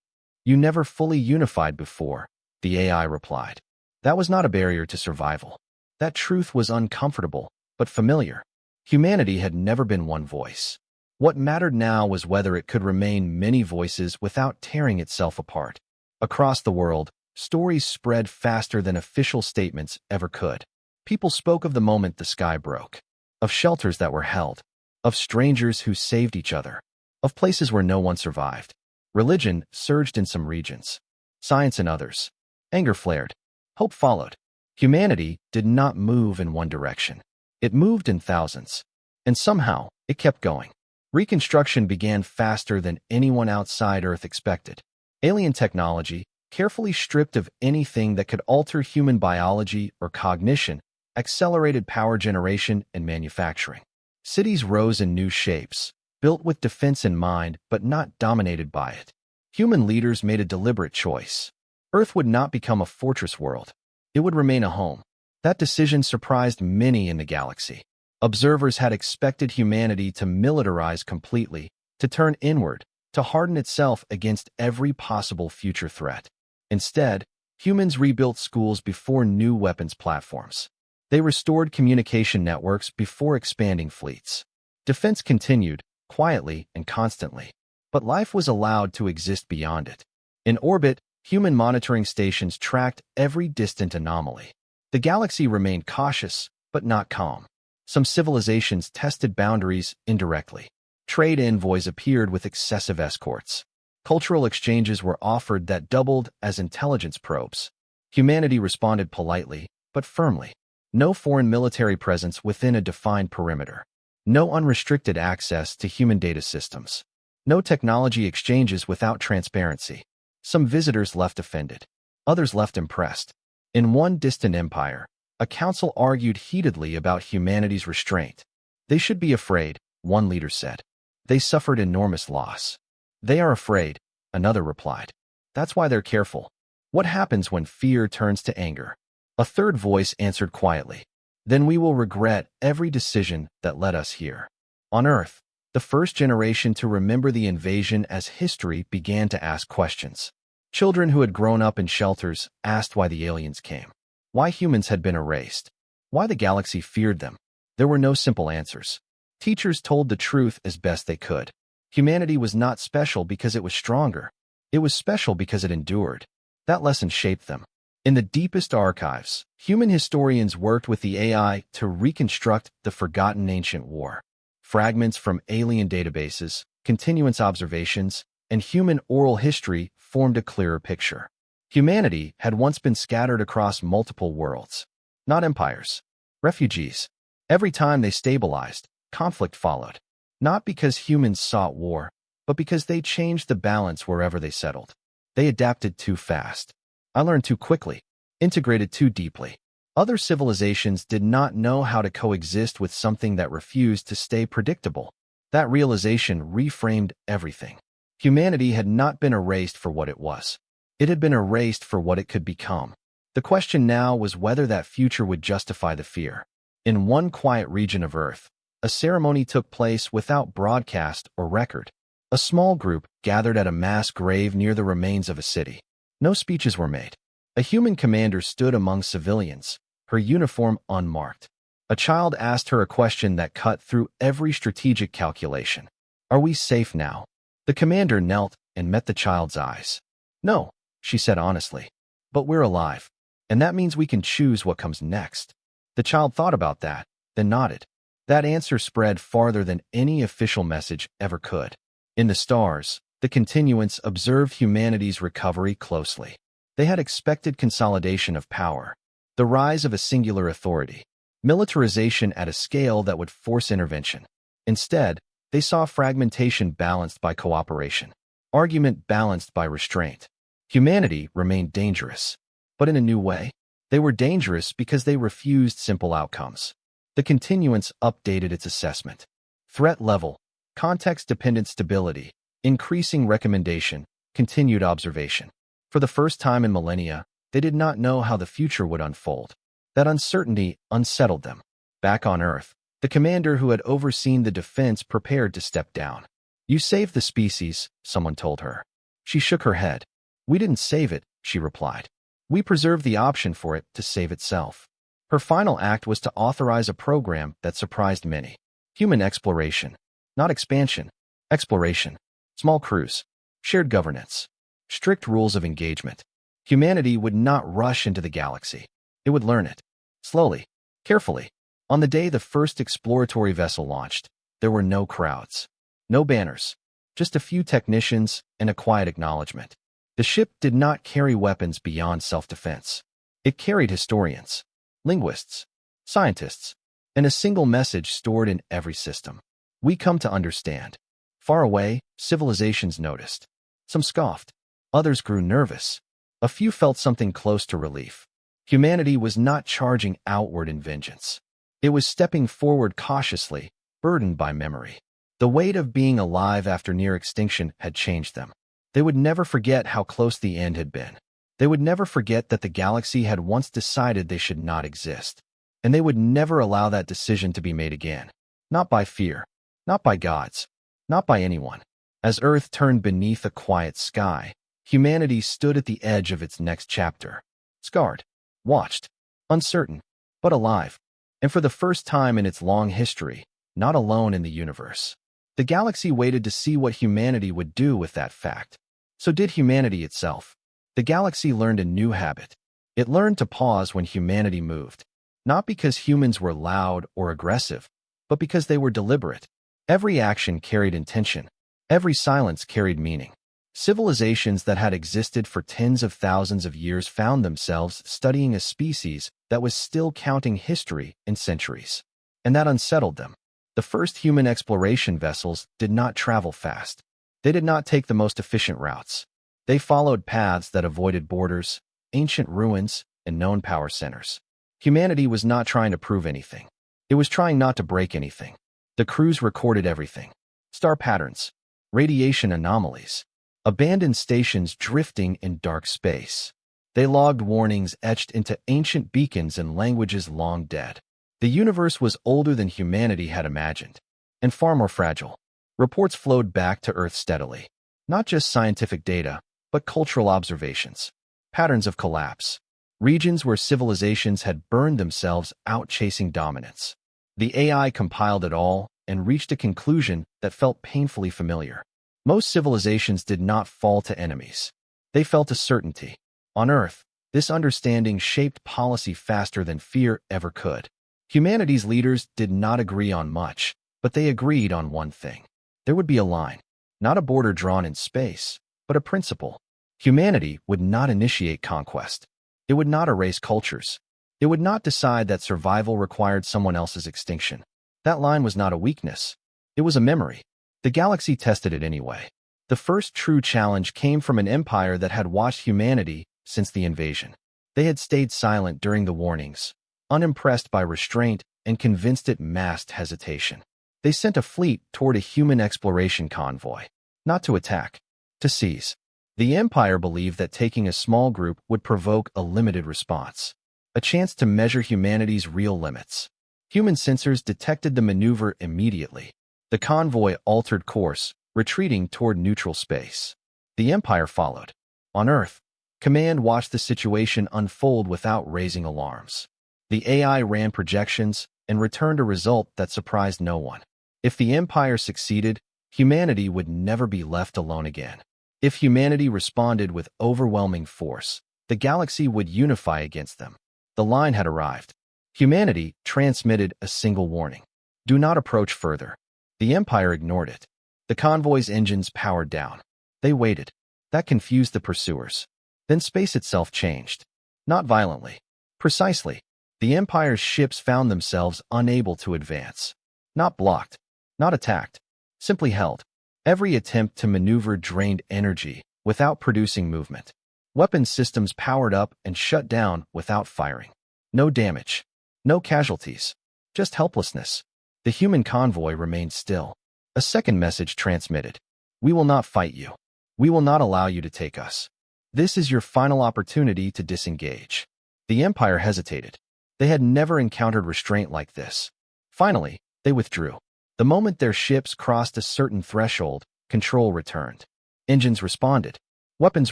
You never fully unified before, the AI replied. That was not a barrier to survival. That truth was uncomfortable, but familiar. Humanity had never been one voice. What mattered now was whether it could remain many voices without tearing itself apart. Across the world, stories spread faster than official statements ever could. People spoke of the moment the sky broke, of shelters that were held, of strangers who saved each other, of places where no one survived. Religion surged in some regions, science in others. Anger flared. Hope followed. Humanity did not move in one direction. It moved in thousands. And somehow, it kept going. Reconstruction began faster than anyone outside Earth expected. Alien technology, carefully stripped of anything that could alter human biology or cognition, accelerated power generation and manufacturing. Cities rose in new shapes, built with defense in mind but not dominated by it. Human leaders made a deliberate choice. Earth would not become a fortress world. It would remain a home. That decision surprised many in the galaxy. Observers had expected humanity to militarize completely, to turn inward, to harden itself against every possible future threat. Instead, humans rebuilt schools before new weapons platforms. They restored communication networks before expanding fleets. Defense continued, quietly and constantly. But life was allowed to exist beyond it. In orbit, human monitoring stations tracked every distant anomaly. The galaxy remained cautious, but not calm. Some civilizations tested boundaries indirectly. Trade envoys appeared with excessive escorts. Cultural exchanges were offered that doubled as intelligence probes. Humanity responded politely, but firmly. No foreign military presence within a defined perimeter. No unrestricted access to human data systems. No technology exchanges without transparency. Some visitors left offended. Others left impressed. In one distant empire, a council argued heatedly about humanity's restraint. They should be afraid, one leader said. They suffered enormous loss. They are afraid, another replied. That's why they're careful. What happens when fear turns to anger? A third voice answered quietly. Then we will regret every decision that led us here. On Earth, the first generation to remember the invasion as history began to ask questions. Children who had grown up in shelters asked why the aliens came. Why humans had been erased. Why the galaxy feared them. There were no simple answers. Teachers told the truth as best they could. Humanity was not special because it was stronger. It was special because it endured. That lesson shaped them. In the deepest archives, human historians worked with the AI to reconstruct the forgotten ancient war. Fragments from alien databases, continuance observations, and human oral history formed a clearer picture. Humanity had once been scattered across multiple worlds, not empires, refugees. Every time they stabilized, conflict followed. Not because humans sought war, but because they changed the balance wherever they settled. They adapted too fast. I learned too quickly, integrated too deeply. Other civilizations did not know how to coexist with something that refused to stay predictable. That realization reframed everything. Humanity had not been erased for what it was. It had been erased for what it could become. The question now was whether that future would justify the fear. In one quiet region of Earth, a ceremony took place without broadcast or record. A small group gathered at a mass grave near the remains of a city. No speeches were made. A human commander stood among civilians, her uniform unmarked. A child asked her a question that cut through every strategic calculation. "Are we safe now?" The commander knelt and met the child's eyes. "No," she said honestly, "but we're alive, and that means we can choose what comes next." The child thought about that, then nodded. That answer spread farther than any official message ever could. In the stars, the continuance observed humanity's recovery closely. They had expected consolidation of power, the rise of a singular authority, militarization at a scale that would force intervention. Instead, they saw fragmentation balanced by cooperation, argument balanced by restraint. Humanity remained dangerous, but in a new way. They were dangerous because they refused simple outcomes. The continuance updated its assessment. Threat level, context-dependent stability, increasing recommendation, continued observation. For the first time in millennia, they did not know how the future would unfold. That uncertainty unsettled them. Back on Earth, the commander who had overseen the defense prepared to step down. "You saved the species," someone told her. She shook her head. "We didn't save it," she replied. "We preserved the option for it to save itself." Her final act was to authorize a program that surprised many. Human exploration. Not expansion. Exploration. Small crews. Shared governance. Strict rules of engagement. Humanity would not rush into the galaxy. It would learn it. Slowly. Carefully. On the day the first exploratory vessel launched, there were no crowds. No banners. Just a few technicians and a quiet acknowledgement. The ship did not carry weapons beyond self-defense. It carried historians, linguists, scientists, and a single message stored in every system. "We come to understand." Far away, civilizations noticed. Some scoffed. Others grew nervous. A few felt something close to relief. Humanity was not charging outward in vengeance. It was stepping forward cautiously, burdened by memory. The weight of being alive after near extinction had changed them. They would never forget how close the end had been. They would never forget that the galaxy had once decided they should not exist. And they would never allow that decision to be made again. Not by fear. Not by gods. Not by anyone. As Earth turned beneath a quiet sky, humanity stood at the edge of its next chapter. Scarred. Watched. Uncertain. But alive. And for the first time in its long history, not alone in the universe. The galaxy waited to see what humanity would do with that fact. So did humanity itself. The galaxy learned a new habit. It learned to pause when humanity moved. Not because humans were loud or aggressive, but because they were deliberate. Every action carried intention. Every silence carried meaning. Civilizations that had existed for tens of thousands of years found themselves studying a species that was still counting history in centuries. And that unsettled them. The first human exploration vessels did not travel fast. They did not take the most efficient routes. They followed paths that avoided borders, ancient ruins, and known power centers. Humanity was not trying to prove anything. It was trying not to break anything. The crews recorded everything. Star patterns, radiation anomalies, abandoned stations drifting in dark space. They logged warnings etched into ancient beacons in languages long dead. The universe was older than humanity had imagined, and far more fragile. Reports flowed back to Earth steadily. Not just scientific data, but cultural observations. Patterns of collapse. Regions where civilizations had burned themselves out chasing dominance. The AI compiled it all and reached a conclusion that felt painfully familiar. Most civilizations did not fall to enemies. They fell to certainty. On Earth, This understanding shaped policy faster than fear ever could. Humanity's leaders did not agree on much, but they agreed on one thing. There would be a line, not a border drawn in space, but a principle. Humanity would not initiate conquest. It would not erase cultures. It would not decide that survival required someone else's extinction. That line was not a weakness. It was a memory. The galaxy tested it anyway. The first true challenge came from an empire that had watched humanity since the invasion. They had stayed silent during the warnings, unimpressed by restraint and convinced it masked hesitation. They sent a fleet toward a human exploration convoy, not to attack, to seize. The empire believed that taking a small group would provoke a limited response, a chance to measure humanity's real limits. Human sensors detected the maneuver immediately. The convoy altered course, retreating toward neutral space. The empire followed. On Earth, Command watched the situation unfold without raising alarms. The AI ran projections and returned a result that surprised no one. If the empire succeeded, humanity would never be left alone again. If humanity responded with overwhelming force, the galaxy would unify against them. The line had arrived. Humanity transmitted a single warning. Do not approach further. The empire ignored it. The convoy's engines powered down. They waited. That confused the pursuers. Then space itself changed. Not violently. Precisely. The empire's ships found themselves unable to advance. Not blocked. Not attacked. Simply held. Every attempt to maneuver drained energy without producing movement. Weapons systems powered up and shut down without firing. No damage. No casualties. Just helplessness. The human convoy remained still. A second message transmitted. We will not fight you. We will not allow you to take us. This is your final opportunity to disengage. The empire hesitated. They had never encountered restraint like this. Finally, they withdrew. The moment their ships crossed a certain threshold, control returned. Engines responded. Weapons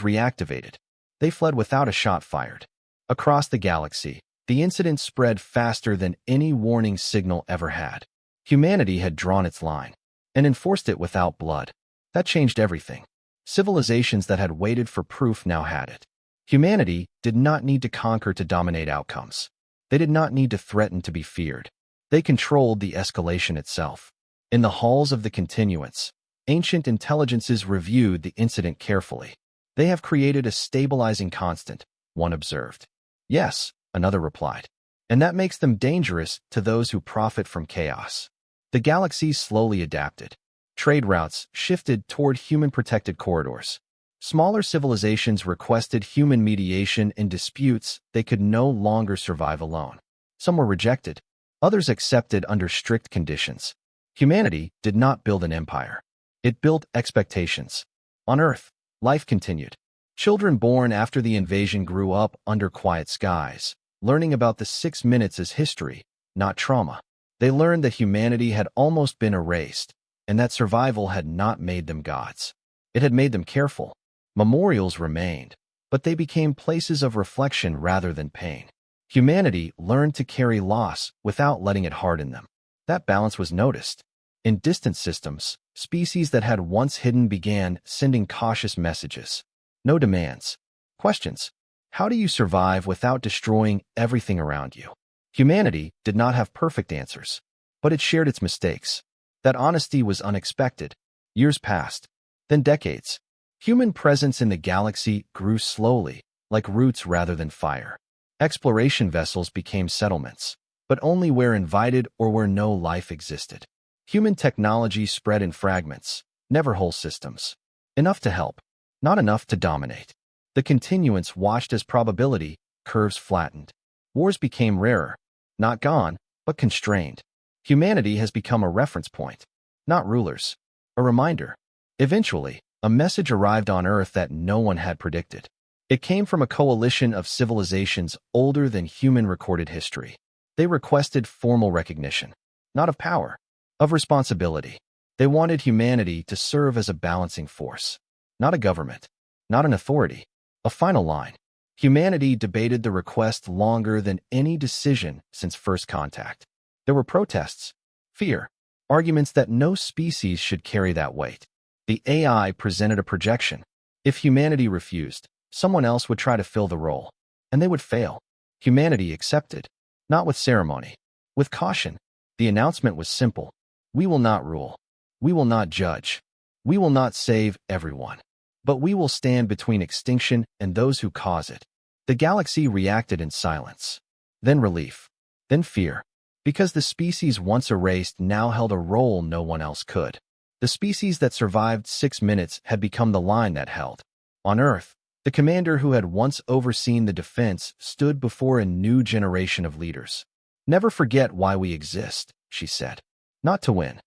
reactivated. They fled without a shot fired. Across the galaxy, the incident spread faster than any warning signal ever had. Humanity had drawn its line and enforced it without blood. That changed everything. Civilizations that had waited for proof now had it. Humanity did not need to conquer to dominate outcomes. They did not need to threaten to be feared. They controlled the escalation itself. In the halls of the continuance, ancient intelligences reviewed the incident carefully. They have created a stabilizing constant, one observed. Yes, another replied. And that makes them dangerous to those who profit from chaos. The galaxy slowly adapted. Trade routes shifted toward human-protected corridors. Smaller civilizations requested human mediation in disputes they could no longer survive alone. Some were rejected. Others accepted under strict conditions. Humanity did not build an empire. It built expectations. On Earth, life continued. Children born after the invasion grew up under quiet skies, learning about the 6 minutes as history, not trauma. They learned that humanity had almost been erased, and that survival had not made them gods. It had made them careful. Memorials remained, but they became places of reflection rather than pain. Humanity learned to carry loss without letting it harden them. That balance was noticed. In distant systems, species that had once hidden began sending cautious messages. No demands. Questions. How do you survive without destroying everything around you? Humanity did not have perfect answers, but it shared its mistakes. That honesty was unexpected. Years passed, then decades. Human presence in the galaxy grew slowly, like roots rather than fire. Exploration vessels became settlements, but only where invited or where no life existed. Human technology spread in fragments, never whole systems. Enough to help, not enough to dominate. The continuance watched as probability curves flattened. Wars became rarer, not gone, but constrained. Humanity has become a reference point, not rulers, a reminder. Eventually, a message arrived on Earth that no one had predicted. It came from a coalition of civilizations older than human recorded history. They requested formal recognition, not of power, of responsibility. They wanted humanity to serve as a balancing force, not a government, not an authority, a final line. Humanity debated the request longer than any decision since first contact. There were protests, fear, arguments that no species should carry that weight. The AI presented a projection. If humanity refused, someone else would try to fill the role. and they would fail. Humanity accepted, not with ceremony, with caution. The announcement was simple. We will not rule. We will not judge. We will not save everyone. But we will stand between extinction and those who cause it. The galaxy reacted in silence. Then relief. Then fear. Because the species once erased now held a role no one else could. The species that survived 6 minutes had become the line that held. On Earth, the commander who had once overseen the defense stood before a new generation of leaders. Never forget why we exist, she said. Not to win,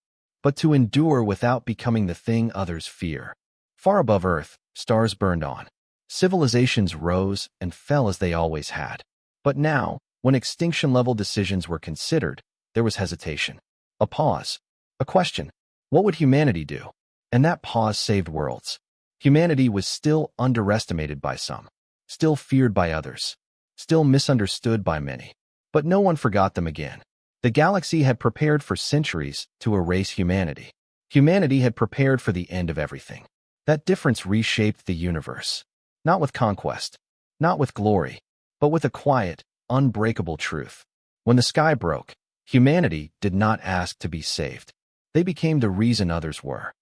but to endure without becoming the thing others fear. Far above Earth, stars burned on. Civilizations rose and fell as they always had. But now, when extinction-level decisions were considered, there was hesitation. A pause. A question. What would humanity do? And that pause saved worlds. Humanity was still underestimated by some, still feared by others, still misunderstood by many. But no one forgot them again. The galaxy had prepared for centuries to erase humanity. Humanity had prepared for the end of everything. That difference reshaped the universe. Not with conquest, not with glory, but with a quiet, unbreakable truth. When the sky broke, humanity did not ask to be saved. They became the reason others were.